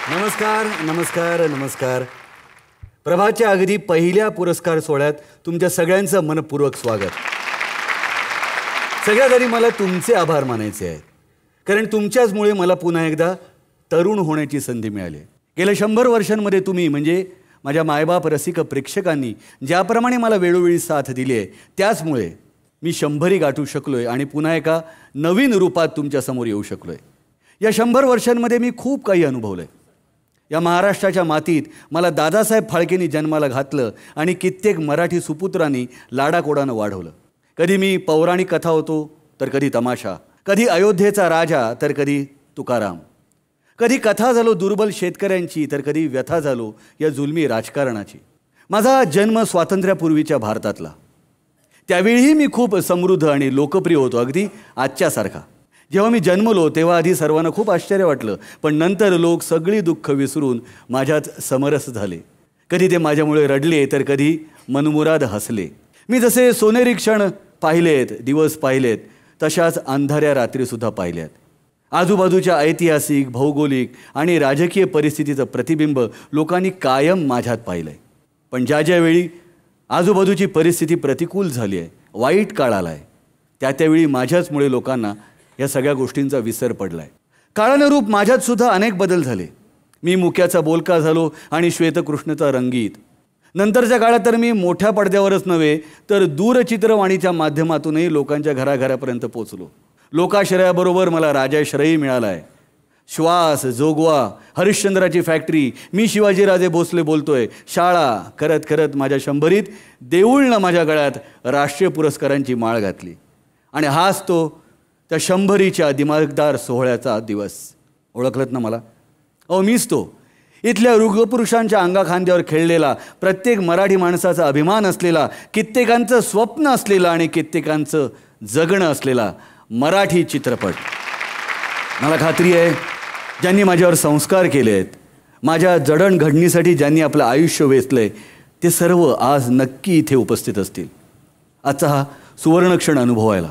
नमस्कार नमस्कार नमस्कार. प्रभाच्या अगदी पहिल्या पुरस्कार सोहळ्यात तुमच्या सगळ्यांचं मनपूर्वक स्वागत. सगळ्यात आधी मला तुमचे आभार मानायचे आहेत, कारण तुमच्याचमुळे मला पुन्हा एकदा तरुण होण्याची संधी मिळाली. गेल्या 100 वर्षांमध्ये तुम्ही म्हणजे माझ्या मायबाप रसिक प्रेक्षकांनी ज्याप्रमाणे मला वेळोवेळी साथ दिली आहे, त्याचमुळे मी 100 गाठू शकलोय आणि पुन्हा एका नवीन रूपात तुमच्यासमोर येऊ शकलोय. या 100 वर्षांमध्ये मी खूप काही अनुभवलंय. या महाराष्ट्राच्या मातीत मला दादासाहेब फाळकेंनी जन्माला घातलं आणि कित्येक मराठी सुपुत्रांनी लाडाकोडानं वाढवलं. कधी मी पौराणिक कथा होतो तर कधी तमाशा, कधी अयोध्येचा राजा तर कधी तुकाराम, कधी कथा झालो दुर्बल शेतकऱ्यांची तर कधी व्यथा झालो या जुलमी राजकारणाची. माझा जन्म स्वातंत्र्यापूर्वीच्या भारतातला. त्यावेळीही मी खूप समृद्ध आणि लोकप्रिय होतो, अगदी आजच्यासारखा. जेव्हा मी जन्मलो तेव्हा आधी सर्वांना खूप आश्चर्य वाटलं, पण नंतर लोक सगळी दुःख विसरून माझ्यात समरस झाले. कधी ते माझ्यामुळे रडले तर कधी मनमुराद हसले. मी जसे सोनेरी क्षण पाहिलेत, दिवस पाहिलेत, तशाच अंधाऱ्या रात्रीसुद्धा पाहिल्यात. आजूबाजूच्या ऐतिहासिक, भौगोलिक आणि राजकीय परिस्थितीचं प्रतिबिंब लोकांनी कायम माझ्यात पाहिलं आहे. पण ज्यावेळी आजूबाजूची परिस्थिती प्रतिकूल झाली आहे, वाईट काळ आला आहे, त्यावेळी माझ्याचमुळे लोकांना या सगळ्या गोष्टींचा विसर पडला आहे. काळानुरूप माझ्यातसुद्धा अनेक बदल झाले. मी मुक्याचा बोलका झालो आणि श्वेतकृष्णचा रंगीत. नंतरच्या काळात तर मी मोठ्या पडद्यावरच नव्हे तर दूरचित्रवाणीच्या माध्यमातूनही लोकांच्या घराघरापर्यंत पोचलो. लोकाश्रयाबरोबर मला राजाश्रयही मिळाला आहे. श्वास, जोगवा, हरिश्चंद्राची फॅक्टरी, मी शिवाजीराजे भोसले बोलतोय, शाळा करत करत माझ्या 100रीत देऊळनं माझ्या गळ्यात राष्ट्रीय पुरस्कारांची माळ घातली. आणि हाच तो त्या 100रीच्या दिमागदार सोहळ्याचा दिवस. ओळखलत ना मला? मीच तो. इथल्या युगपुरुषांच्या अंगाखांद्यावर खेळलेला, प्रत्येक मराठी माणसाचा अभिमान असलेला, कित्येकांचं स्वप्न असलेला आणि कित्येकांचं जगणं असलेला मराठी चित्रपट. मला खात्री आहे ज्यांनी माझ्यावर संस्कार केले आहेत, माझ्या जडणघडणीसाठी ज्यांनी आपलं आयुष्य वेचलं आहे, ते सर्व आज नक्की इथे उपस्थित असतील. आजचा हा सुवर्णक्षण अनुभवायला.